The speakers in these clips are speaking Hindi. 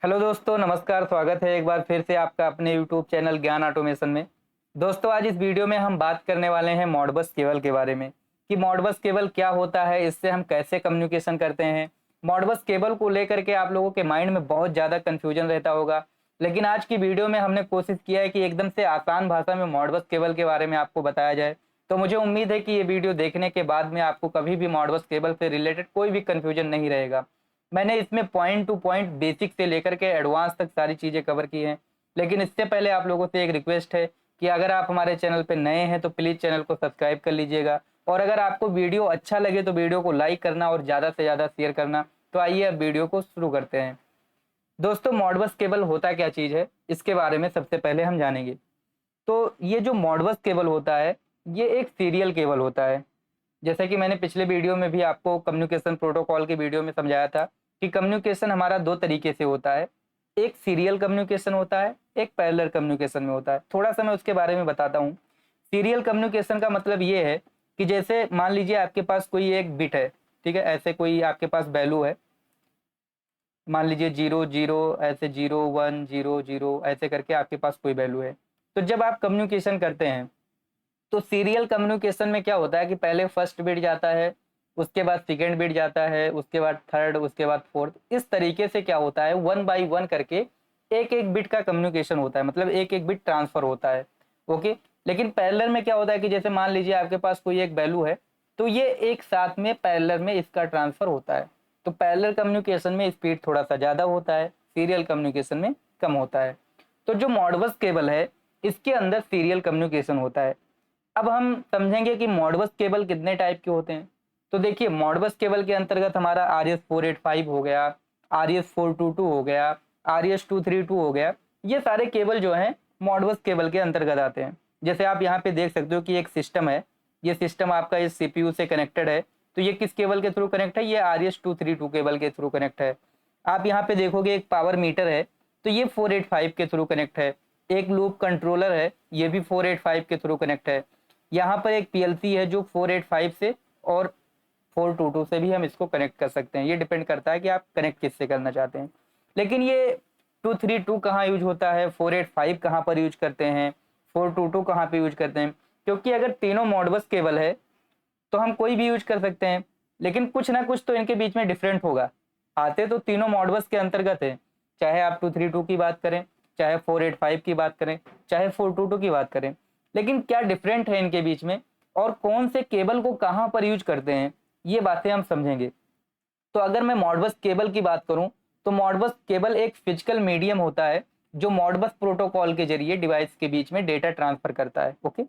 हेलो दोस्तों, नमस्कार। स्वागत है एक बार फिर से आपका अपने यूट्यूब चैनल ज्ञान ऑटोमेशन में। दोस्तों, आज इस वीडियो में हम बात करने वाले हैं मॉडबस केबल के बारे में कि मॉडबस केबल क्या होता है, इससे हम कैसे कम्युनिकेशन करते हैं। मॉडबस केबल को लेकर के आप लोगों के माइंड में बहुत ज़्यादा कन्फ्यूजन रहता होगा, लेकिन आज की वीडियो में हमने कोशिश किया है कि एकदम से आसान भाषा में मॉडबस केबल के बारे में आपको बताया जाए। तो मुझे उम्मीद है कि ये वीडियो देखने के बाद में आपको कभी भी मॉडबस केबल से रिलेटेड कोई भी कन्फ्यूजन नहीं रहेगा। मैंने इसमें पॉइंट टू पॉइंट बेसिक से लेकर के एडवांस तक सारी चीज़ें कवर की हैं। लेकिन इससे पहले आप लोगों से एक रिक्वेस्ट है कि अगर आप हमारे चैनल पर नए हैं तो प्लीज़ चैनल को सब्सक्राइब कर लीजिएगा, और अगर आपको वीडियो अच्छा लगे तो वीडियो को लाइक करना और ज़्यादा से ज़्यादा शेयर करना। तो आइए अब वीडियो को शुरू करते हैं। दोस्तों, मॉडबस केबल होता क्या चीज़ है, इसके बारे में सबसे पहले हम जानेंगे। तो ये जो मॉडबस केबल होता है, ये एक सीरियल केबल होता है। जैसे कि मैंने पिछले वीडियो में भी आपको कम्युनिकेशन प्रोटोकॉल के वीडियो में समझाया था कि कम्युनिकेशन हमारा दो तरीके से होता है। एक सीरियल कम्युनिकेशन होता है, एक पैरेलल कम्युनिकेशन में होता है। थोड़ा सा मैं उसके बारे में बताता हूँ। सीरियल कम्युनिकेशन का मतलब ये है कि जैसे मान लीजिए आपके पास कोई एक बिट है, ठीक है, ऐसे कोई आपके पास वैल्यू है, मान लीजिए 0 0, ऐसे 0 1 0 0, ऐसे करके आपके पास कोई वैल्यू है। तो जब आप कम्युनिकेशन करते हैं तो सीरियल कम्युनिकेशन में क्या होता है कि पहले फर्स्ट बिट जाता है, उसके बाद सेकेंड बिट जाता है, उसके बाद थर्ड, उसके बाद फोर्थ। इस तरीके से क्या होता है, वन बाई वन करके एक एक बिट का कम्युनिकेशन होता है, मतलब एक एक बिट ट्रांसफर होता है। ओके। लेकिन पैरेलल में क्या होता है कि जैसे मान लीजिए आपके पास कोई एक वैल्यू है, तो ये एक साथ में पैरेलल में इसका ट्रांसफर होता है। तो पैरेलल कम्युनिकेशन में स्पीड थोड़ा सा ज़्यादा होता है, सीरियल कम्युनिकेशन में कम होता है। तो जो मॉडबस केबल है, इसके अंदर सीरियल कम्युनिकेशन होता है। अब हम समझेंगे कि मॉडबस केबल कितने टाइप के होते हैं। तो देखिए, मॉडबस केबल के अंतर्गत हमारा RS485 हो गया, RS422 हो गया, RS232 हो गया। ये सारे केबल जो हैं मॉडबस केबल के अंतर्गत आते हैं। जैसे आप यहाँ पे देख सकते हो कि एक सिस्टम है, ये सिस्टम आपका इस CPU से कनेक्टेड है। तो ये किस केबल के थ्रू कनेक्ट है, ये RS232 केबल के थ्रू कनेक्ट है। आप यहाँ पे देखोगे एक पावर मीटर है, तो ये 485 के थ्रू कनेक्ट है। एक लूप कंट्रोलर है, ये भी 485 के थ्रू कनेक्ट है। यहाँ पर एक PLC है जो 485 से और 422 से भी हम इसको कनेक्ट कर सकते हैं। ये डिपेंड करता है कि आप कनेक्ट किससे करना चाहते हैं। लेकिन ये 232 कहाँ यूज होता है, 485 कहाँ पर यूज करते हैं, 422 कहाँ पे यूज करते हैं, क्योंकि अगर तीनों मॉडबस केबल है तो हम कोई भी यूज कर सकते हैं, लेकिन कुछ ना कुछ तो इनके बीच में डिफरेंट होगा। आते तो तीनों मॉडबस के अंतर्गत है, चाहे आप 232 की बात करें, चाहे 485 की बात करें, चाहे 422 की बात करें। लेकिन क्या डिफरेंट है इनके बीच में, और कौन से केबल को कहाँ पर यूज करते हैं, ये बातें हम समझेंगे। तो अगर मैं मॉडबस केबल की बात करूं, तो मॉडबस केबल एक फिजिकल मीडियम होता है जो मॉडबस प्रोटोकॉल के जरिए डिवाइस के बीच में डेटा ट्रांसफर करता है। ओके।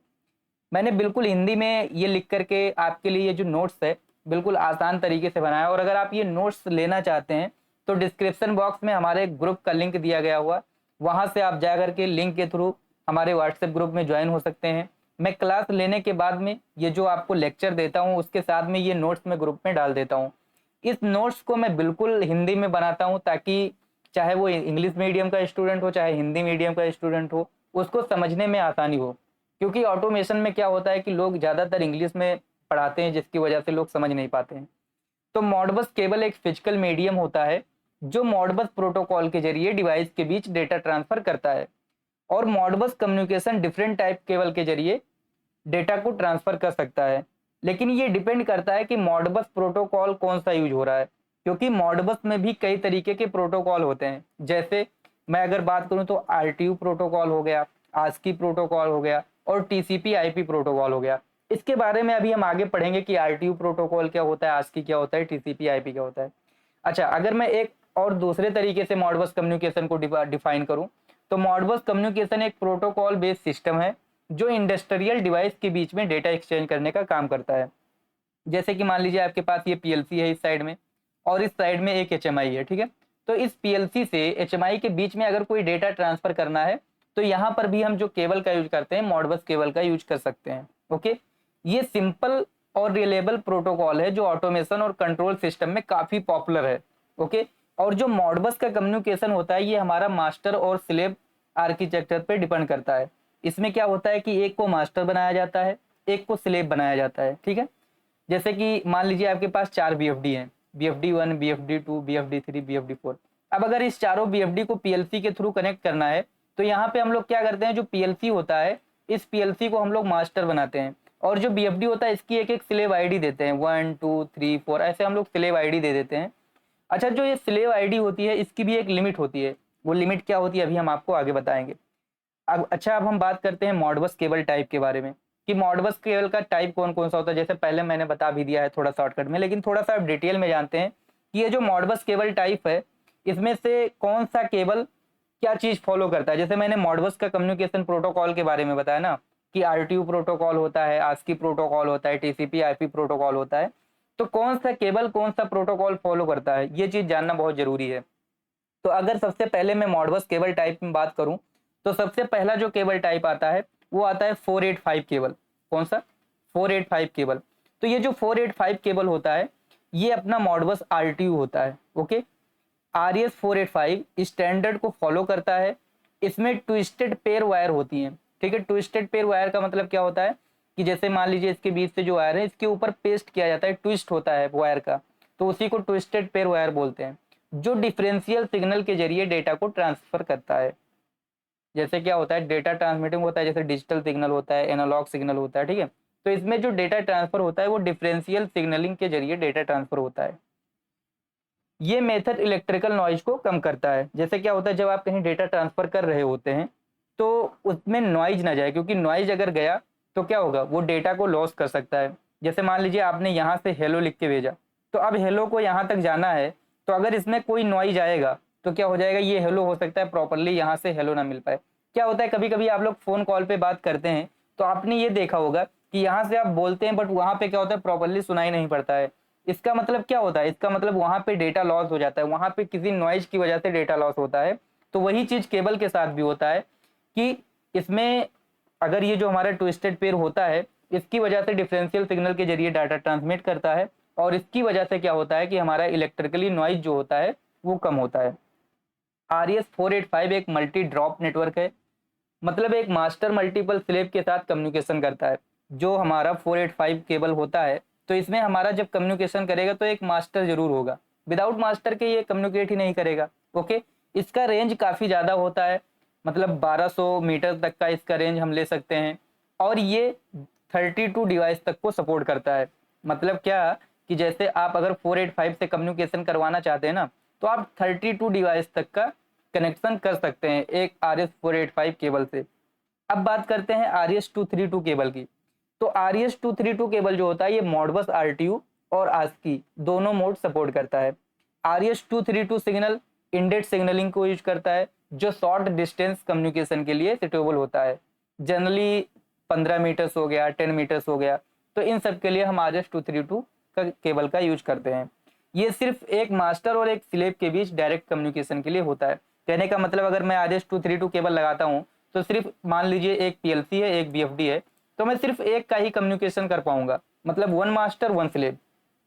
मैंने बिल्कुल हिंदी में ये लिख करके आपके लिए ये जो नोट्स है बिल्कुल आसान तरीके से बनाया, और अगर आप ये नोट्स लेना चाहते हैं तो डिस्क्रिप्शन बॉक्स में हमारे ग्रुप का लिंक दिया गया हुआ, वहां से आप जा करके लिंक के थ्रू हमारे व्हाट्सएप ग्रुप में ज्वाइन हो सकते हैं। मैं क्लास लेने के बाद में ये जो आपको लेक्चर देता हूँ उसके साथ में ये नोट्स मैं ग्रुप में डाल देता हूँ। इस नोट्स को मैं बिल्कुल हिंदी में बनाता हूँ ताकि चाहे वो इंग्लिश मीडियम का स्टूडेंट हो चाहे हिंदी मीडियम का स्टूडेंट हो, उसको समझने में आसानी हो। क्योंकि ऑटोमेशन में क्या होता है कि लोग ज़्यादातर इंग्लिश में पढ़ाते हैं, जिसकी वजह से लोग समझ नहीं पाते हैं। तो मॉडबस केबल एक फिजिकल मीडियम होता है जो मॉडबस प्रोटोकॉल के जरिए डिवाइस के बीच डेटा ट्रांसफर करता है। और Modbus communication different type cable के जरिए डेटा को ट्रांसफर कर सकता है। लेकिन ये डिपेंड करता है कि मॉडबस प्रोटोकॉल कौन सा यूज हो रहा है, क्योंकि मॉडबस में भी कई तरीके के प्रोटोकॉल होते हैं। जैसे मैं अगर बात करूं तो RTU प्रोटोकॉल हो गया, ASCII प्रोटोकॉल हो गया, और TCP/IP प्रोटोकॉल हो गया। इसके बारे में अभी हम आगे पढ़ेंगे कि RTU प्रोटोकॉल क्या होता है, ASCII क्या होता है, TCP/IP क्या होता है। अच्छा, अगर मैं एक और दूसरे तरीके से मॉडबस कम्युनिकेशन को डिफाइन करूं, तो मॉडबस कम्युनिकेशन एक प्रोटोकॉल बेस्ड सिस्टम है जो इंडस्ट्रियल डिवाइस के बीच में डेटा एक्सचेंज करने का काम करता है। जैसे कि मान लीजिए आपके पास ये PLC है इस साइड में, और इस साइड में एक HMI है, ठीक है। तो इस PLC से HMI के बीच में अगर कोई डेटा ट्रांसफर करना है तो यहाँ पर भी हम जो केबल का यूज करते हैं मॉडबस केबल का यूज कर सकते हैं। ओके। ये सिंपल और रिलेबल प्रोटोकॉल है जो ऑटोमेशन और कंट्रोल सिस्टम में काफी पॉपुलर है। ओके। और जो मॉडबस का कम्युनिकेशन होता है ये हमारा मास्टर और स्लेव आर्किटेक्चर पे डिपेंड करता है। इसमें क्या होता है कि एक को मास्टर बनाया जाता है, एक को स्लेव बनाया जाता है, ठीक है। जैसे कि मान लीजिए आपके पास 4 BFD हैं, BFD 1, BFD 2, BFD 3, BFD 4। अब अगर इस चारों बीएफडी को पीएलसी के थ्रू कनेक्ट करना है तो यहाँ पे हम लोग क्या करते हैं, जो पीएलसी होता है इस पीएलसी को हम लोग मास्टर बनाते हैं और जो बीएफडी होता है इसकी एक एक स्लेव आईडी देते हैं, 1 2 3 4 ऐसे हम लोग स्लेव आईडी दे देते हैं। अच्छा, जो ये स्लेव आईडी होती है इसकी भी एक लिमिट होती है, वो लिमिट क्या होती है अभी हम आपको आगे बताएंगे। अब अच्छा, अब हम बात करते हैं मॉडबस केबल टाइप के बारे में कि मॉडबस केबल का टाइप कौन कौन सा होता है। जैसे पहले मैंने बता भी दिया है थोड़ा शॉर्टकट में, लेकिन थोड़ा सा डिटेल में जानते हैं कि ये जो मॉडबस केबल टाइप है इसमें से कौन सा केबल क्या चीज फॉलो करता है। जैसे मैंने मॉडबस का कम्युनिकेशन प्रोटोकॉल के बारे में बताया ना कि आरटीयू प्रोटोकॉल होता है, आस्की प्रोटोकॉल होता है, टीसीपी आईपी प्रोटोकॉल होता है, तो कौन सा केबल कौन सा प्रोटोकॉल फॉलो करता है ये चीज जानना बहुत जरूरी है। तो अगर सबसे पहले मैं मॉडबस केबल टाइप में बात करूं तो सबसे पहला जो केबल टाइप आता है वो आता है 485 केबल। कौन सा? 485 केबल। तो ये जो 485 केबल होता है ये अपना मॉडबस आरटीयू होता है। ओके, आरएस 485 स्टैंडर्ड को फॉलो करता है। इसमें ट्विस्टेड पेयर वायर होती हैं। ठीक है, ट्विस्टेड पेयर वायर का मतलब क्या होता है कि जैसे मान लीजिए इसके बीच से जो वायर है इसके ऊपर पेस्ट किया जाता है, ट्विस्ट होता है वायर का, तो उसी को ट्विस्टेड पेयर वायर बोलते हैं, जो डिफरेंशियल सिग्नल के जरिए डेटा को ट्रांसफर करता है। जैसे क्या होता है, डेटा ट्रांसमिटिंग होता है, जैसे डिजिटल सिग्नल होता है, एनालॉग सिग्नल होता है। ठीक है, तो इसमें जो डेटा ट्रांसफर होता है वो डिफरेंशियल सिग्नलिंग के जरिए डेटा ट्रांसफर होता है। ये मेथड इलेक्ट्रिकल नॉइज को कम करता है। जैसे क्या होता है, जब आप कहीं डेटा ट्रांसफर कर रहे होते हैं तो उसमें नॉइज ना जाए, क्योंकि नॉइज अगर गया तो क्या होगा, वो डेटा को लॉस कर सकता है। जैसे मान लीजिए आपने यहाँ से हेलो लिख के भेजा, तो अब हेलो को यहाँ तक जाना है, तो अगर इसमें कोई नॉइज आएगा तो क्या हो जाएगा, ये हेलो हो सकता है प्रॉपरली यहाँ से हेलो ना मिल पाए। क्या होता है, कभी कभी आप लोग फोन कॉल पे बात करते हैं तो आपने ये देखा होगा कि यहाँ से आप बोलते हैं बट वहाँ पे क्या होता है, प्रॉपरली सुनाई नहीं पड़ता है। इसका मतलब क्या होता है, इसका मतलब वहां पे डेटा लॉस हो जाता है, वहां पे किसी नॉइज की वजह से डेटा लॉस होता है। तो वही चीज केबल के साथ भी होता है कि इसमें अगर ये जो हमारा ट्विस्टेड पेयर होता है इसकी वजह से डिफरेंशियल सिग्नल के जरिए डाटा ट्रांसमिट करता है और इसकी वजह से क्या होता है कि हमारा इलेक्ट्रिकली नॉइज जो होता है वो कम होता है। आरएस 485 एक मल्टी ड्रॉप नेटवर्क है, मतलब एक मास्टर मल्टीपल स्लेव के साथ कम्युनिकेशन करता है। जो हमारा 485 केबल होता है तो इसमें हमारा जब कम्युनिकेशन करेगा तो एक मास्टर जरूर होगा, विदाउट मास्टर के ये कम्युनिकेट ही नहीं करेगा। ओके, इसका रेंज काफ़ी ज़्यादा होता है, मतलब 1200 मीटर तक का इसका रेंज हम ले सकते हैं और ये 32 डिवाइस तक को सपोर्ट करता है। मतलब क्या कि जैसे आप अगर 485 से कम्युनिकेशन करवाना चाहते हैं ना तो आप 32 डिवाइस तक का कनेक्शन कर सकते हैं एक RS485 केबल से। अब बात करते हैं RS232 केबल की। तो RS232 केबल जो होता है ये मॉडबस आरटीयू और आस्की दोनों मोड सपोर्ट करता है। RS232 सिग्नल इंडेड सिग्नलिंग को यूज करता है जो शॉर्ट डिस्टेंस कम्युनिकेशन के लिए सुटेबल होता है। जनरली 15 मीटर्स हो गया, 10 मीटर्स हो गया, तो इन सब के लिए हम RS232 का केबल का यूज करते हैं। ये सिर्फ एक मास्टर और एक स्लेव के बीच डायरेक्ट कम्युनिकेशन के लिए होता है। कहने का मतलब अगर मैं RS232 केबल लगाता हूँ तो सिर्फ मान लीजिए एक पीएलसी है, एक बीएफडी है, तो मैं सिर्फ एक का ही कम्युनिकेशन कर पाऊंगा, मतलब 1 मास्टर 1 स्लेव।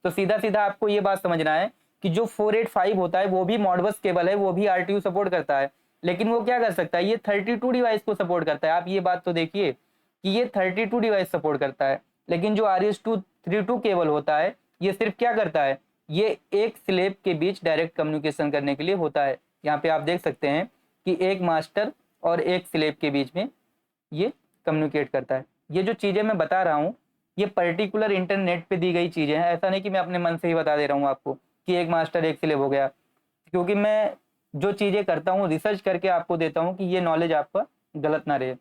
तो सीधा सीधा आपको ये बात समझना है कि जो 485 होता है वो भी मॉडबस केबल है, वो भी आरटीयू सपोर्ट करता है, लेकिन वो क्या कर सकता है, ये 32 डिवाइस को सपोर्ट करता है। आप ये बात तो देखिए कि ये 32 डिवाइस सपोर्ट करता है, लेकिन जो RS232 केबल होता है ये सिर्फ क्या करता है, ये एक स्लेव के बीच डायरेक्ट कम्युनिकेशन करने के लिए होता है। यहाँ पे आप देख सकते हैं कि एक मास्टर और एक स्लेव के बीच में ये कम्युनिकेट करता है। ये जो चीज़ें मैं बता रहा हूँ ये पर्टिकुलर इंटरनेट पे दी गई चीज़ें हैं, ऐसा नहीं कि मैं अपने मन से ही बता दे रहा हूँ आपको कि एक मास्टर एक स्लेव हो गया, क्योंकि मैं जो चीज़ें करता हूँ रिसर्च करके आपको देता हूँ कि ये नॉलेज आपका गलत ना रहे।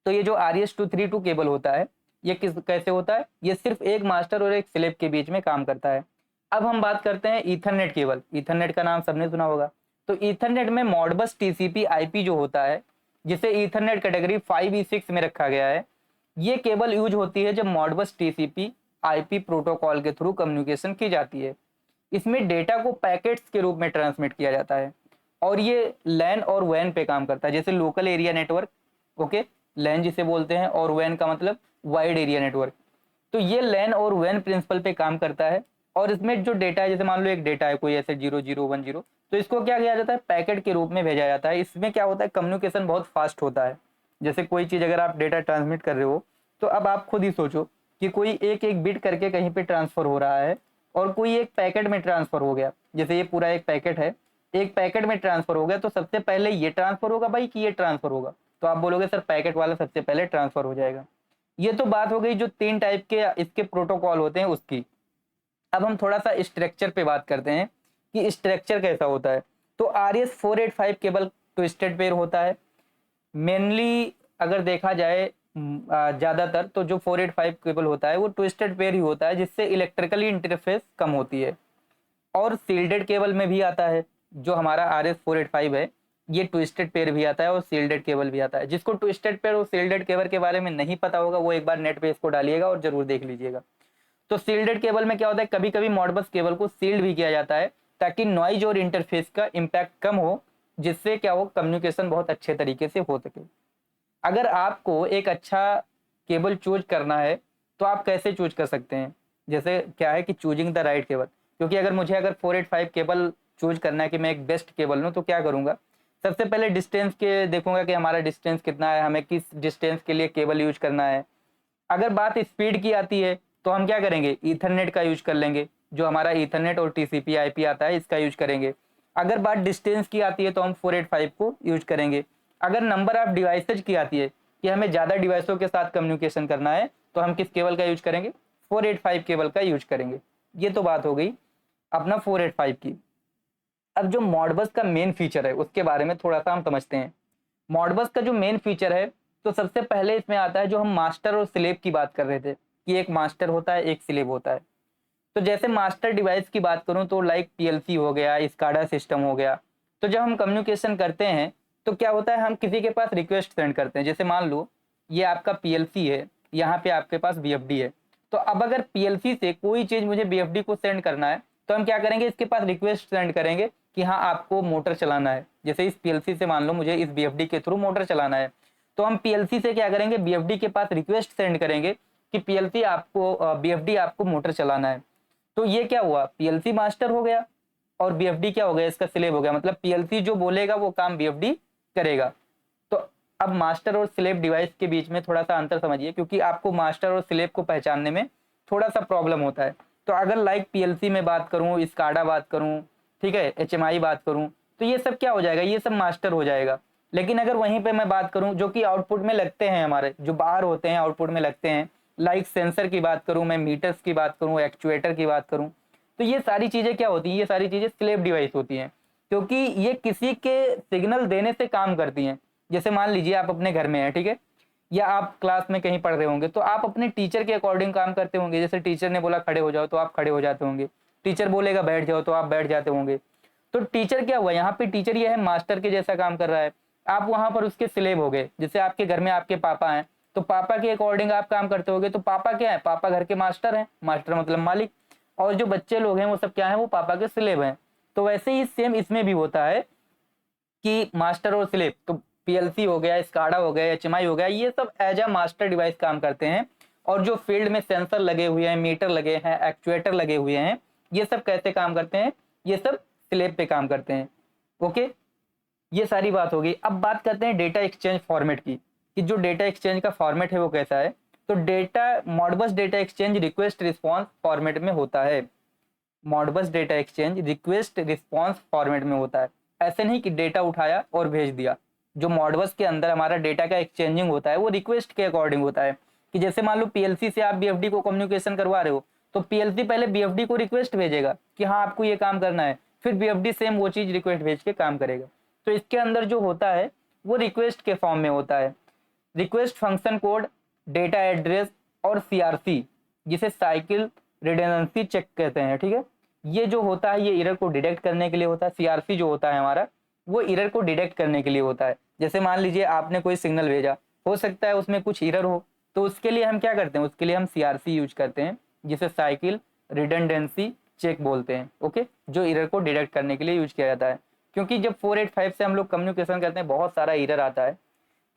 तो ये जो RS232 केबल होता है ये कैसे होता है, ये सिर्फ एक मास्टर और एक स्लेव के बीच में काम करता है। अब हम बात करते हैं ईथरनेट केबल। ईथरनेट का नाम सबने सुना होगा। तो ईथरनेट में मॉडबस टीसीपी आईपी जो होता है, जिसे ईथरनेट कैटेगरी 5E6 में रखा गया है, ये केबल यूज होती है जब मॉडबस टीसीपी आईपी प्रोटोकॉल के थ्रू कम्युनिकेशन की जाती है। इसमें डेटा को पैकेट्स के रूप में ट्रांसमिट किया जाता है और ये लैन और वैन पे काम करता है, जैसे लोकल एरिया नेटवर्क। ओके, लैन जिसे बोलते हैं और वैन का मतलब वाइड एरिया नेटवर्क। तो ये लैन और वैन प्रिंसिपल पे काम करता है और इसमें जो डेटा है, जैसे मान लो एक डेटा है कोई ऐसे 0010, तो इसको क्या किया जाता है, पैकेट के रूप में भेजा जाता है। इसमें क्या होता है, कम्युनिकेशन बहुत फास्ट होता है। जैसे कोई चीज़ अगर आप डेटा ट्रांसमिट कर रहे हो तो अब आप खुद ही सोचो कि कोई एक एक बिट करके कहीं पे ट्रांसफर हो रहा है और कोई एक पैकेट में ट्रांसफर हो गया। जैसे ये पूरा एक पैकेट है एक पैकेट में ट्रांसफर हो गया तो सबसे पहले ये ट्रांसफर होगा भाई कि ये ट्रांसफर होगा? तो आप बोलोगे सर पैकेट वाला सबसे पहले ट्रांसफर हो जाएगा। ये तो बात हो गई जो 3 टाइप के इसके प्रोटोकॉल होते हैं उसकी। अब हम थोड़ा सा स्ट्रक्चर पे बात करते हैं कि स्ट्रक्चर कैसा होता है। तो RS-485 केबल ट्विस्टेड पेयर होता है। मेनली अगर देखा जाए ज़्यादातर तो जो 485 केबल होता है वो ट्विस्टेड पेयर ही होता है, जिससे इलेक्ट्रिकली इंटरफेस कम होती है। और सील्डेड केबल में भी आता है, जो हमारा RS-485 है ये ट्विस्टेड पेयर भी आता है और सील्डेड केबल भी आता है। जिसको ट्विस्टेड पेयर और सील्डेड केबल के बारे में नहीं पता होगा वो एक बार नेट पे इसको डालिएगा और जरूर देख लीजिएगा। तो सील्डेड केबल में क्या होता है, कभी कभी मॉडबस केबल को सील्ड भी किया जाता है ताकि नॉइज और इंटरफेस का इम्पैक्ट कम हो, जिससे क्या हो कम्युनिकेशन बहुत अच्छे तरीके से हो सके। अगर आपको एक अच्छा केबल चूज करना है तो आप कैसे चूज कर सकते हैं? जैसे क्या है कि चूजिंग द राइट केबल, क्योंकि अगर 485 केबल चूज करना है कि मैं एक बेस्ट केबल लूँ तो क्या करूँगा, सबसे पहले डिस्टेंस के देखूंगा कि हमारा डिस्टेंस कितना है, हमें किस डिस्टेंस के लिए केबल यूज करना है। अगर बात स्पीड की आती है तो हम क्या करेंगे, ईथरनेट का यूज कर लेंगे, जो हमारा ईथरनेट और TCP IP आता है इसका यूज करेंगे। अगर बात डिस्टेंस की आती है तो हम 485 को यूज करेंगे। अगर नंबर ऑफ डिवाइसेज की आती है कि हमें ज़्यादा डिवाइसों के साथ कम्युनिकेशन करना है तो हम किस केबल का यूज करेंगे, 485 केबल का यूज करेंगे। ये तो बात हो गई अपना 485 की। अब जो मॉडबस का मेन फीचर है उसके बारे में थोड़ा सा हम समझते हैं। मॉडबस का जो मेन फीचर है तो सबसे पहले इसमें आता है जो हम मास्टर और स्लेव की बात कर रहे थे कि एक मास्टर होता है एक स्लेव होता है। तो जैसे मास्टर डिवाइस की बात करूं तो लाइक PLC हो गया, स्काडा सिस्टम हो गया। तो जब हम कम्युनिकेशन करते हैं तो क्या होता है, हम किसी के पास रिक्वेस्ट सेंड करते हैं। जैसे मान लो ये आपका PLC है, यहाँ पे आपके पास BFD है। तो अब अगर PLC से कोई चीज़ मुझे BFD को सेंड करना है तो हम क्या करेंगे, इसके पास रिक्वेस्ट सेंड करेंगे कि हाँ आपको मोटर चलाना है। जैसे इस PLC से मान लो मुझे इस BFD के थ्रू मोटर चलाना है, तो हम PLC से क्या करेंगे, BFD के पास रिक्वेस्ट सेंड करेंगे कि PLC आपको BFD आपको मोटर चलाना है। तो ये क्या हुआ, PLC मास्टर हो गया और BFD क्या हो गया, इसका स्लेव हो गया। मतलब PLC जो बोलेगा वो काम BFD करेगा। तो अब मास्टर और स्लेव डिवाइस के बीच में थोड़ा सा अंतर समझिए, क्योंकि आपको मास्टर और स्लेव को पहचानने में थोड़ा सा प्रॉब्लम होता है। तो अगर लाइक PLC में बात करूँ, स्काडा बात करूँ, ठीक है, HMI बात करूँ, तो ये सब क्या हो जाएगा, ये सब मास्टर हो जाएगा। लेकिन अगर वहीं पे मैं बात करूँ जो कि आउटपुट में लगते हैं, हमारे जो बाहर होते हैं आउटपुट में लगते हैं, लाइक सेंसर की बात करूँ मैं, मीटर्स की बात करूँ, एक्चुएटर की बात करूँ, तो ये सारी चीज़ें क्या होती हैं, ये सारी चीज़ें स्लेव डिवाइस होती हैं, क्योंकि ये किसी के सिग्नल देने से काम करती हैं। जैसे मान लीजिए आप अपने घर में हैं, ठीक है, या आप क्लास में कहीं पढ़ रहे होंगे तो आप अपने टीचर के अकॉर्डिंग काम करते होंगे। जैसे टीचर ने बोला खड़े हो जाओ तो आप खड़े हो जाते होंगे, टीचर बोलेगा बैठ जाओ तो आप बैठ जाते होंगे। तो टीचर क्या हुआ, यहाँ पे टीचर ये है मास्टर के जैसा काम कर रहा है, आप वहाँ पर उसके स्लेव हो गए। जैसे आपके घर में आपके पापा हैं तो पापा के अकॉर्डिंग आप काम करते होगे। तो पापा क्या है, पापा घर के मास्टर हैं, मास्टर मतलब मालिक, और जो बच्चे लोग हैं वो सब क्या है, वो पापा के स्लेव हैं। तो वैसे ही सेम इसमें भी होता है कि मास्टर और स्लेव, तो PLC हो गया, स्काडा हो गया, HMI हो गया, ये सब एज अ मास्टर डिवाइस काम करते हैं। और जो फील्ड में सेंसर लगे हुए हैं, मीटर लगे हैं, एक्चुएटर लगे हुए हैं, ये सब कैसे काम करते हैं, ये सब स्लेव पे काम करते हैं। ओके, ये सारी बात होगी। अब बात करते हैं डेटा एक्सचेंज फॉर्मेट की, कि जो डेटा एक्सचेंज का फॉर्मेट है वो कैसा है। तो Modbus data exchange request response format में होता है। Modbus data exchange request response format में होता है। ऐसे नहीं कि डेटा उठाया और भेज दिया। जो मॉडबस के अंदर हमारा डेटा का एक्सचेंजिंग होता है वो रिक्वेस्ट के अकॉर्डिंग होता है। कि जैसे मान लो PLC से आप BFD को कम्युनिकेशन करवा रहे हो तो PLC पहले BFD को रिक्वेस्ट भेजेगा कि हाँ आपको ये काम करना है, फिर BFD सेम वो चीज रिक्वेस्ट भेज के काम करेगा। तो इसके अंदर जो होता है वो रिक्वेस्ट के फॉर्म में होता है। Request function code, data address और CRC, जिसे साइकिल रिडंडेंसी चेक कहते हैं, ठीक है, ये जो होता है ये एरर को डिटेक्ट करने के लिए होता है। CRC जो होता है हमारा वो एरर को डिटेक्ट करने के लिए होता है। जैसे मान लीजिए आपने कोई सिग्नल भेजा, हो सकता है उसमें कुछ एरर हो, तो उसके लिए हम क्या करते हैं, उसके लिए हम CRC यूज करते हैं, जिसे साइकिल रिडंडेंसी चेक बोलते हैं। ओके, जो एरर को डिटेक्ट करने के लिए यूज किया जाता है। क्योंकि जब 485 से हम लोग कम्युनिकेशन करते हैं बहुत सारा एरर आता है।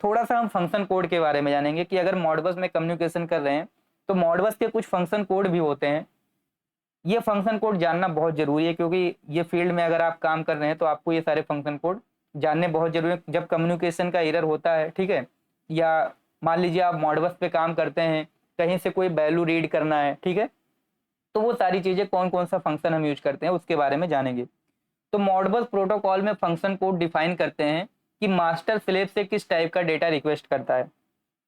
थोड़ा सा हम फंक्शन कोड के बारे में जानेंगे कि अगर मॉडबस में कम्युनिकेशन कर रहे हैं तो मॉडबस के कुछ फंक्शन कोड भी होते हैं। ये फंक्शन कोड जानना बहुत जरूरी है, क्योंकि ये फील्ड में अगर आप काम कर रहे हैं तो आपको ये सारे फंक्शन कोड जानने बहुत जरूरी है। जब कम्युनिकेशन का एरर होता है, ठीक है, या मान लीजिए आप मॉडबस पे काम करते हैं, कहीं से कोई वैल्यू रीड करना है, ठीक है, तो वो सारी चीज़ें कौन कौन सा फंक्शन हम यूज करते हैं उसके बारे में जानेंगे। तो मॉडबस प्रोटोकॉल में फंक्शन कोड डिफाइन करते हैं कि मास्टर स्लेव से किस टाइप का डेटा रिक्वेस्ट करता है।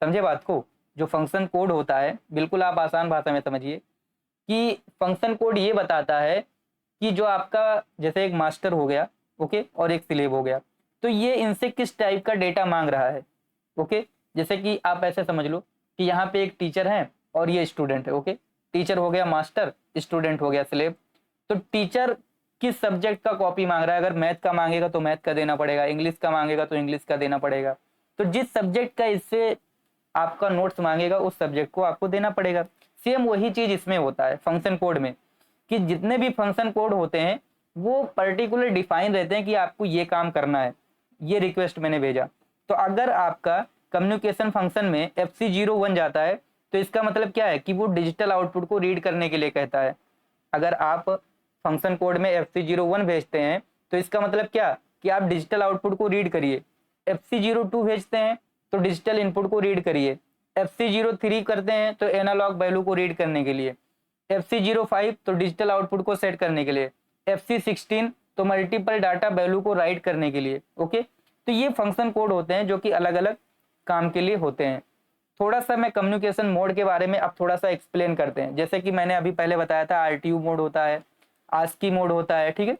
समझे बात को? जो फंक्शन कोड होता है, बिल्कुल आप आसान भाषा में समझिए कि फंक्शन कोड ये बताता है कि जो आपका जैसे एक मास्टर हो गया, ओके, और एक स्लेव हो गया, तो ये इनसे किस टाइप का डेटा मांग रहा है। ओके, जैसे कि आप ऐसे समझ लो कि यहाँ पे एक टीचर है और ये स्टूडेंट है। ओके, टीचर हो गया मास्टर, स्टूडेंट हो गया स्लेव। तो टीचर किस सब्जेक्ट का कॉपी मांग रहा है? अगर मैथ का मांगेगा तो मैथ का देना पड़ेगा, इंग्लिश का मांगेगा तो इंग्लिश का देना पड़ेगा। तो जिस सब्जेक्ट का इससे आपका नोट्स मांगेगा उस सब्जेक्ट को आपको देना पड़ेगा। सेम वही चीज इसमें होता है फंक्शन कोड में, कि जितने भी फंक्शन कोड होते हैं वो पर्टिकुलर डिफाइन रहते हैं कि आपको ये काम करना है, ये रिक्वेस्ट मैंने भेजा। तो अगर आपका कम्युनिकेशन फंक्शन में FC01 जाता है तो इसका मतलब क्या है कि वो डिजिटल आउटपुट को रीड करने के लिए कहता है। अगर आप फंक्शन कोड में FC01 भेजते हैं तो इसका मतलब क्या कि आप डिजिटल आउटपुट को रीड करिए। FC02 भेजते हैं तो डिजिटल इनपुट को रीड करिए। FC03 करते हैं तो एनालॉग वैल्यू को रीड करने के लिए। FC05 तो डिजिटल आउटपुट को सेट करने के लिए। FC16 तो मल्टीपल डाटा वैल्यू को राइट करने के लिए। ओके, तो ये फंक्शन कोड होते हैं जो कि अलग अलग काम के लिए होते हैं। थोड़ा सा मैं कम्युनिकेशन मोड के बारे में अब थोड़ा सा एक्सप्लेन करते हैं। जैसे कि मैंने अभी पहले बताया था RTU मोड होता है, ASCII मोड होता है, ठीक है,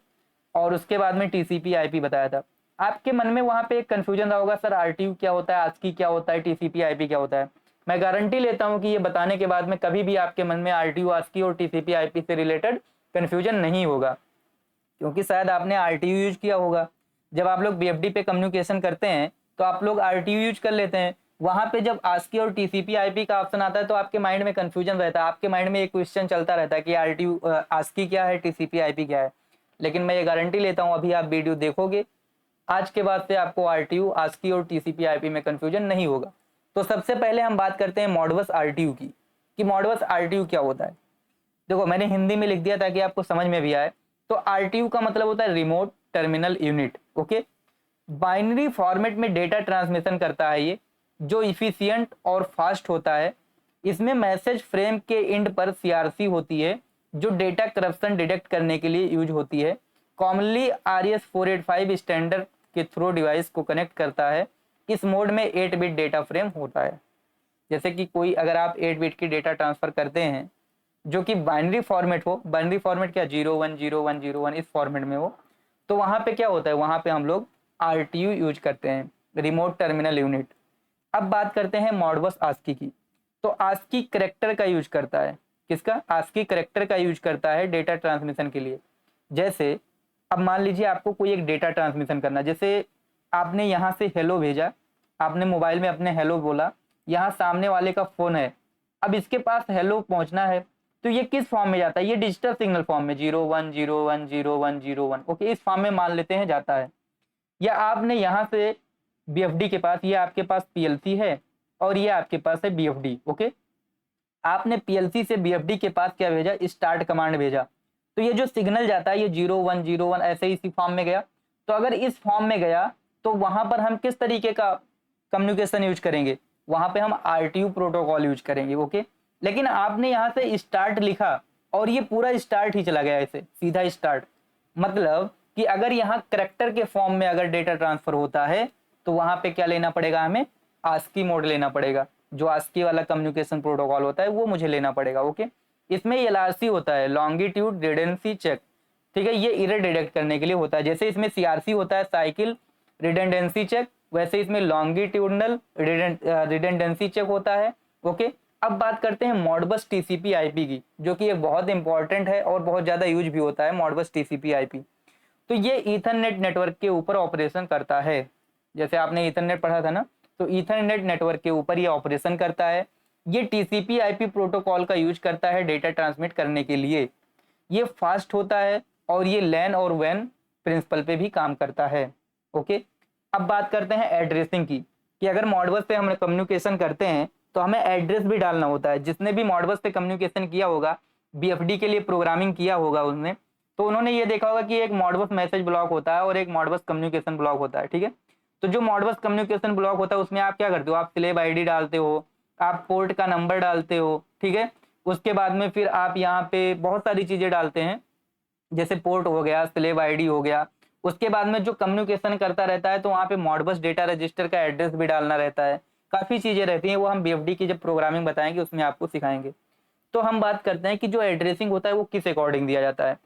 और उसके बाद में TCP/IP बताया था। आपके मन में वहां पे एक कंफ्यूजन रहा होगा, सर RTU क्या होता है, ASCII क्या होता है, TCP/IP क्या होता है। मैं गारंटी लेता हूं कि ये बताने के बाद में कभी भी आपके मन में RTU, ASCII और TCP/IP से रिलेटेड कंफ्यूजन नहीं होगा, क्योंकि शायद आपने RTU यूज किया होगा। जब आप लोग BFD पे कम्युनिकेशन करते हैं तो आप लोग RTU यूज कर लेते हैं। वहां पे जब ASCII और TCP/IP का ऑप्शन आता है तो आपके माइंड में कंफ्यूजन रहता है, आपके माइंड में एक क्वेश्चन चलता रहता है कि RTU ASCII क्या है, TCP/IP क्या है। लेकिन मैं ये गारंटी लेता हूँ अभी आप वीडियो देखोगे, आज के बाद से आपको RTU, ASCII और TCP/IP में कंफ्यूजन नहीं होगा। तो सबसे पहले हम बात करते हैं मॉडबस RTU की, कि मॉडबस RTU क्या होता है। देखो मैंने हिंदी में लिख दिया ताकि आपको समझ में भी आए। तो RTU का मतलब होता है remote terminal unit. Okay, binary format में डेटा ट्रांसमिशन करता है ये, जो इफिशियंट और फास्ट होता है। इसमें मैसेज फ्रेम के एंड पर CRC होती है जो डेटा करप्शन डिटेक्ट करने के लिए यूज होती है। कॉमनली RS485 स्टैंडर्ड के थ्रू डिवाइस को कनेक्ट करता है। इस मोड में 8 बिट डेटा फ्रेम होता है। जैसे कि कोई अगर आप 8 बिट की डेटा ट्रांसफर करते हैं जो कि बाइनरी फॉर्मेट हो, बाइनरी फॉर्मेट क्या 010101 इस फॉर्मेट में हो, तो वहां पे क्या होता है, वहां पे हम लोग RTU यूज करते हैं, रिमोट टर्मिनल यूनिट। अब बात करते हैं मॉडबस ASCII की। तो ASCII करेक्टर का यूज करता है, किसका? ASCII करेक्टर का यूज करता है डेटा ट्रांसमिशन के लिए। जैसे अब मान लीजिए आपको कोई एक डेटा ट्रांसमिशन करना, जैसे आपने यहाँ से हेलो भेजा, आपने मोबाइल में अपने हेलो बोला, यहाँ सामने वाले का फोन है, अब इसके पास हेलो पहुंचना है, तो ये किस फॉर्म में जाता है? ये डिजिटल सिग्नल फॉर्म में 01010101। ओके, इस फॉर्म में मान लेते हैं जाता है। या आपने यहाँ से BFD के पास, ये आपके पास PLC है और ये आपके पास है BFD। ओके, आपने PLC से BFD के पास क्या भेजा? स्टार्ट कमांड भेजा, तो ये जो सिग्नल जाता है ये 0101 ऐसे ही इसी फॉर्म में गया। तो अगर इस फॉर्म में गया तो वहां पर हम किस तरीके का कम्युनिकेशन यूज करेंगे? वहां पे हम RTU प्रोटोकॉल यूज करेंगे। ओके, लेकिन आपने यहाँ से स्टार्ट लिखा और ये पूरा स्टार्ट ही चला गया, ऐसे सीधा स्टार्ट। मतलब कि अगर यहाँ करेक्टर के फॉर्म में अगर डेटा ट्रांसफर होता है तो वहां पे क्या लेना पड़ेगा? हमें ASCII मोड लेना पड़ेगा। जो ASCII वाला कम्युनिकेशन प्रोटोकॉल होता है वो मुझे लेना पड़ेगा। ओके, इसमें LRC होता है, लॉन्गिट्यूड रिडेंडेंसी चेक, ठीक है, ये एरर डिटेक्ट करने के लिए होता है। जैसे इसमें CRC होता है, साइकिल रिडेंडेंसी चेक, वैसे इसमें लॉन्गिट्यूडनल रिडेंडेंसी चेक होता है। ओके, अब बात करते हैं मॉडबस TCP/IP की, जो कि एक बहुत इंपॉर्टेंट है और बहुत ज्यादा यूज भी होता है मॉडबस TCP/IP। तो ये ईथरनेट नेटवर्क के ऊपर ऑपरेशन करता है। जैसे आपने ईथरनेट पढ़ा था ना, तो ईथरनेट नेटवर्क के ऊपर ये ऑपरेशन करता है। ये TCP/IP प्रोटोकॉल का यूज करता है डेटा ट्रांसमिट करने के लिए। ये फास्ट होता है और ये लैन और वैन प्रिंसिपल पे भी काम करता है। ओके, अब बात करते हैं एड्रेसिंग की, कि अगर मॉडबस पे हम कम्युनिकेशन करते हैं तो हमें एड्रेस भी डालना होता है। जिसने भी मॉडबस पे कम्युनिकेशन किया होगा, BFD के लिए प्रोग्रामिंग किया होगा उसने, तो उन्होंने ये देखा होगा कि एक मॉडबस मैसेज ब्लॉक होता है और एक मॉडबस कम्युनिकेशन ब्लॉक होता है। ठीक है, तो जो मॉडबस कम्युनिकेशन ब्लॉक होता है उसमें आप क्या करते हो? आप स्लेव ID डालते हो, आप पोर्ट का नंबर डालते हो, ठीक है, उसके बाद में फिर आप यहाँ पे बहुत सारी चीजें डालते हैं, जैसे पोर्ट हो गया, स्लेव ID हो गया, उसके बाद में जो कम्युनिकेशन करता रहता है तो वहाँ पे मॉडबस डेटा रजिस्टर का एड्रेस भी डालना रहता है, काफ़ी चीज़ें रहती हैं, वो हम बीएफडी की जब प्रोग्रामिंग बताएंगे उसमें आपको सिखाएंगे। तो हम बात करते हैं कि जो एड्रेसिंग होता है वो किस अकॉर्डिंग दिया जाता है।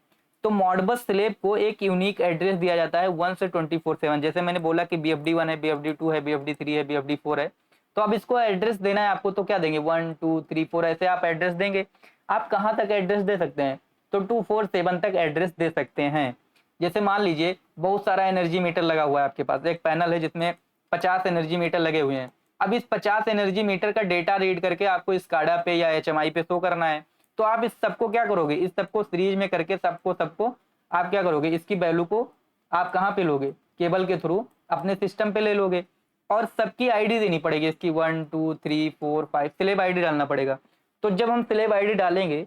तो मॉडबस स्लेव को एक यूनिक एड्रेस दिया जाता है 1 से 24/7। जैसे मैंने बोला कि BFD1 है, BFD2 है, BFD3 है, BFD4 है, तो अब इसको एड्रेस देना है आपको, तो क्या देंगे 1 2 3 4 ऐसे आप एड्रेस देंगे। आप कहाँ तक एड्रेस दे सकते हैं, तो 247 तक एड्रेस दे सकते हैं। जैसे मान लीजिए बहुत सारा एनर्जी मीटर लगा हुआ है आपके पास, एक पैनल है जिसमें 50 एनर्जी मीटर लगे हुए हैं। अब इस 50 एनर्जी मीटर का डेटा रीड करके आपको स्काडा पे या HMI पे शो करना है, तो आप इस सबको क्या करोगे, इस सबको सीरीज में करके सबको आप क्या करोगे, इसकी वैल्यू को आप कहाँ पे लोगे, केबल के थ्रू अपने सिस्टम पे ले लोगे, और सबकी आईडी देनी पड़ेगी, इसकी 1 2 3 4 5 स्लेब आईडी डालना पड़ेगा। तो जब हम स्लेब आईडी डालेंगे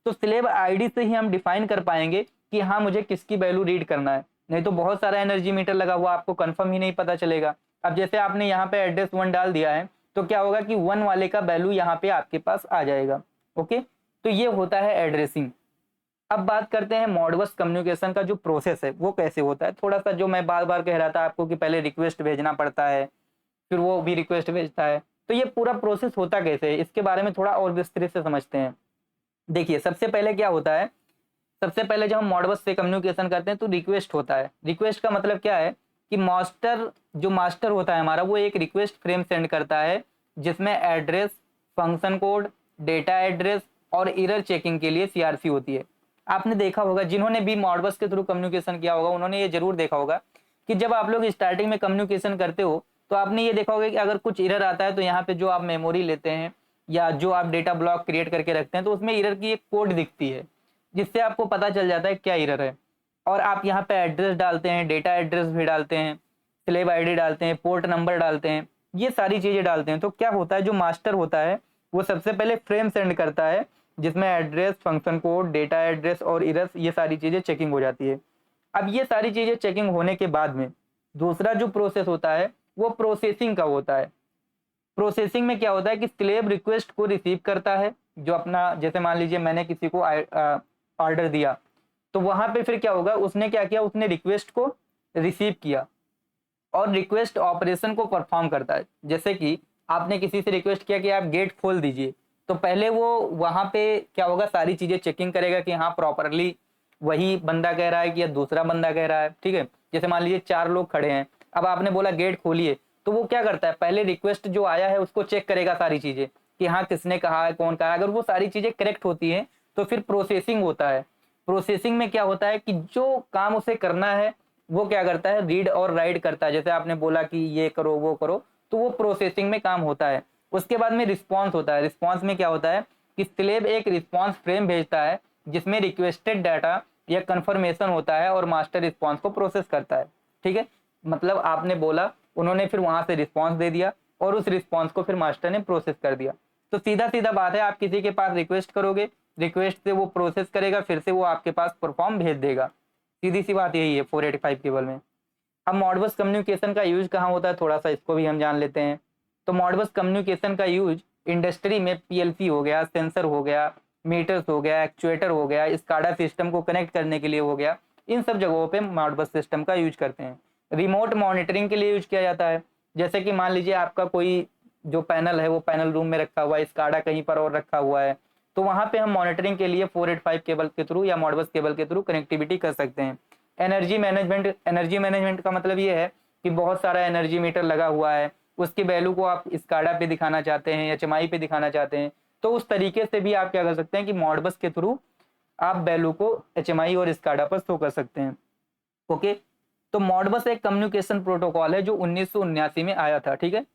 तो स्लेब आईडी से ही हम डिफाइन कर पाएंगे कि हाँ मुझे किसकी वैल्यू रीड करना है, नहीं तो बहुत सारा एनर्जी मीटर लगा हुआ आपको कंफर्म ही नहीं पता चलेगा। अब जैसे आपने यहाँ पे एड्रेस 1 डाल दिया है तो क्या होगा कि 1 वाले का वैल्यू यहाँ पे आपके पास आ जाएगा। ओके, तो ये होता है एड्रेसिंग। अब बात करते हैं मॉडबस कम्युनिकेशन का जो प्रोसेस है वो कैसे होता है। थोड़ा सा जो मैं बार बार कह रहा था आपको कि पहले रिक्वेस्ट भेजना पड़ता है, फिर वो भी रिक्वेस्ट भेजता है, तो ये पूरा प्रोसेस होता कैसे है इसके बारे में थोड़ा और विस्तृत से समझते हैं। देखिए सबसे पहले क्या होता है, सबसे पहले जब हम मॉडबस से कम्युनिकेशन करते हैं तो रिक्वेस्ट होता है। रिक्वेस्ट का मतलब क्या है कि मास्टर होता है हमारा, वो एक रिक्वेस्ट फ्रेम सेंड करता है जिसमें address, function code, data address और एरर चेकिंग के लिए CRC होती है। आपने देखा होगा, जिन्होंने भी मॉडबस के थ्रू कम्युनिकेशन किया होगा उन्होंने ये जरूर देखा होगा कि जब आप लोग स्टार्टिंग में कम्युनिकेशन करते हो तो आपने ये देखा होगा कि अगर कुछ एरर आता है तो यहाँ पे जो आप मेमोरी लेते हैं या जो आप डेटा ब्लॉक क्रिएट करके रखते हैं तो उसमें एरर की एक कोड दिखती है जिससे आपको पता चल जाता है क्या एरर है। और आप यहाँ पे एड्रेस डालते हैं, डेटा एड्रेस भी डालते हैं, स्लेब आईडी डालते हैं, पोर्ट नंबर डालते हैं, ये सारी चीजें डालते हैं। तो क्या होता है, जो मास्टर होता है वो सबसे पहले फ्रेम सेंड करता है जिसमें address, function code, data address और एरर्स ये सारी चीजें चेकिंग हो जाती है। अब ये सारी चीजें चेकिंग होने के बाद में दूसरा जो प्रोसेस होता है वो प्रोसेसिंग का होता है। प्रोसेसिंग में क्या होता है कि स्लेब रिक्वेस्ट को रिसीव करता है, जो अपना, जैसे मान लीजिए मैंने किसी को ऑर्डर दिया तो वहां पे फिर क्या होगा, उसने क्या किया, उसने रिक्वेस्ट को रिसीव किया और रिक्वेस्ट ऑपरेशन को परफॉर्म करता है। जैसे कि आपने किसी से रिक्वेस्ट किया कि आप गेट खोल दीजिए, तो पहले वो वहां पे क्या होगा, सारी चीजें चेकिंग करेगा कि हाँ प्रॉपरली वही बंदा कह रहा है कि या दूसरा बंदा कह रहा है। ठीक है, जैसे मान लीजिए 4 लोग खड़े हैं, अब आपने बोला गेट खोलिए, तो वो क्या करता है, पहले रिक्वेस्ट जो आया है उसको चेक करेगा सारी चीजें कि हाँ किसने कहा है, कौन कहा है। अगर वो सारी चीजें करेक्ट होती हैं तो फिर प्रोसेसिंग होता है। प्रोसेसिंग में क्या होता है कि जो काम उसे करना है वो क्या करता है, रीड और राइट करता है। जैसे आपने बोला कि ये करो वो करो, तो वो प्रोसेसिंग में काम होता है। उसके बाद में रिस्पॉन्स होता है। रिस्पॉन्स में क्या होता है कि स्लेब एक रिस्पॉन्स फ्रेम भेजता है जिसमें रिक्वेस्टेड डाटा या कंफर्मेशन होता है और मास्टर रिस्पॉन्स को प्रोसेस करता है। ठीक है, मतलब आपने बोला, उन्होंने फिर वहां से रिस्पॉन्स दे दिया और उस रिस्पॉन्स को फिर मास्टर ने प्रोसेस कर दिया। तो सीधा सीधा बात है, आप किसी के पास रिक्वेस्ट करोगे, रिक्वेस्ट से वो प्रोसेस करेगा, फिर से वो आपके पास परफॉर्म भेज देगा। सीधी सी बात यही है 485 केबल में। अब मॉडबस कम्युनिकेशन का यूज कहाँ होता है, थोड़ा सा इसको भी हम जान लेते हैं। तो मॉडबस कम्युनिकेशन का यूज इंडस्ट्री में PLC हो गया, सेंसर हो गया, मीटर्स हो गया, एक्चुएटर हो गया, स्काडा सिस्टम को कनेक्ट करने के लिए हो गया, इन सब जगहों पे मॉडबस सिस्टम का यूज करते हैं। रिमोट मॉनिटरिंग के लिए यूज किया जाता है। जैसे कि मान लीजिए आपका कोई जो पैनल है वो पैनल रूम में रखा हुआ है, स्काडा कहीं पर और रखा हुआ है, तो वहां पे हम मॉनिटरिंग के लिए 485 केबल के थ्रू या मॉडबस केबल के थ्रू कनेक्टिविटी कर सकते हैं। एनर्जी मैनेजमेंट का मतलब ये है कि बहुत सारा एनर्जी मीटर लगा हुआ है, उसकी वैल्यू को आप स्काडा पे दिखाना चाहते हैं, HMI पे दिखाना चाहते हैं, तो उस तरीके से भी आप क्या कर सकते हैं कि मॉडबस के थ्रू आप वैल्यू को HMI और स्काडा पर शो कर सकते हैं। ओके, तो मॉडबस एक कम्युनिकेशन प्रोटोकॉल है जो 1979 में आया था। ठीक है,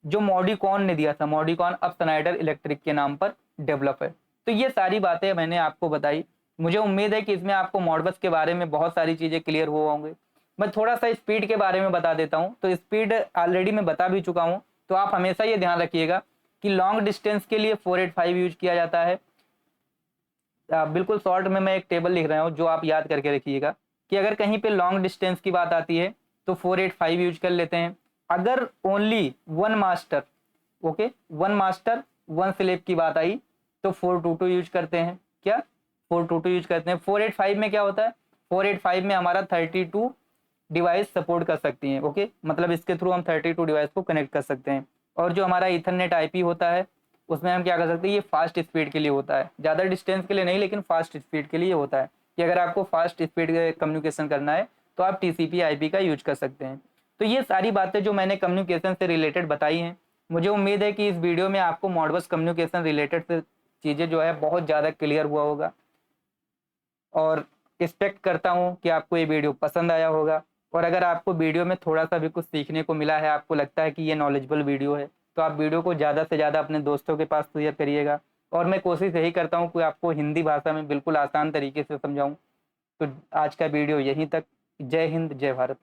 जो मॉडिकॉन ने दिया था, मॉडिकॉन अब स्नाइडर इलेक्ट्रिक के नाम पर डेवलप है। तो ये सारी बातें मैंने आपको बताई। मुझे उम्मीद है कि इसमें आपको मॉडबस के बारे में बहुत सारी चीज़ें क्लियर हो होंगे। मैं थोड़ा सा स्पीड के बारे में बता देता हूँ। तो स्पीड ऑलरेडी मैं बता भी चुका हूँ, तो आप हमेशा ये ध्यान रखिएगा कि लॉन्ग डिस्टेंस के लिए 485 यूज किया जाता है। बिल्कुल शॉर्ट में मैं एक टेबल लिख रहा हूँ जो आप याद करके रखिएगा कि अगर कहीं पे लॉन्ग डिस्टेंस की बात आती है तो 485 यूज कर लेते हैं। अगर only one master, okay, one master one slab की बात आई तो 422 यूज करते हैं। क्या 422 यूज करते हैं। 485 में क्या होता है, 485 में हमारा 32 डिवाइस सपोर्ट कर सकती हैं। ओके, मतलब इसके थ्रू हम 32 डिवाइस को कनेक्ट कर सकते हैं। और जो हमारा ईथरनेट आईपी होता है उसमें हम क्या कर सकते हैं, ये फास्ट स्पीड के लिए होता है, ज़्यादा डिस्टेंस के लिए नहीं लेकिन फास्ट स्पीड के लिए होता है कि अगर आपको फास्ट स्पीड कम्युनिकेशन करना है तो आप टीसीपी आईपी का यूज कर सकते हैं। तो ये सारी बातें जो मैंने कम्युनिकेशन से रिलेटेड बताई हैं, मुझे उम्मीद है कि इस वीडियो में आपको मॉडबस कम्युनिकेशन रिलेटेड से चीज़ें जो है बहुत ज़्यादा क्लियर हुआ होगा, और एक्सपेक्ट करता हूँ कि आपको ये वीडियो पसंद आया होगा। और अगर आपको वीडियो में थोड़ा सा भी कुछ सीखने को मिला है, आपको लगता है कि ये नॉलेजेबल वीडियो है, तो आप वीडियो को ज़्यादा से ज़्यादा अपने दोस्तों के पास शेयर करिएगा। और मैं कोशिश यही करता हूँ कि आपको हिंदी भाषा में बिल्कुल आसान तरीके से समझाऊँ। तो आज का वीडियो यहीं तक। जय हिंद, जय भारत।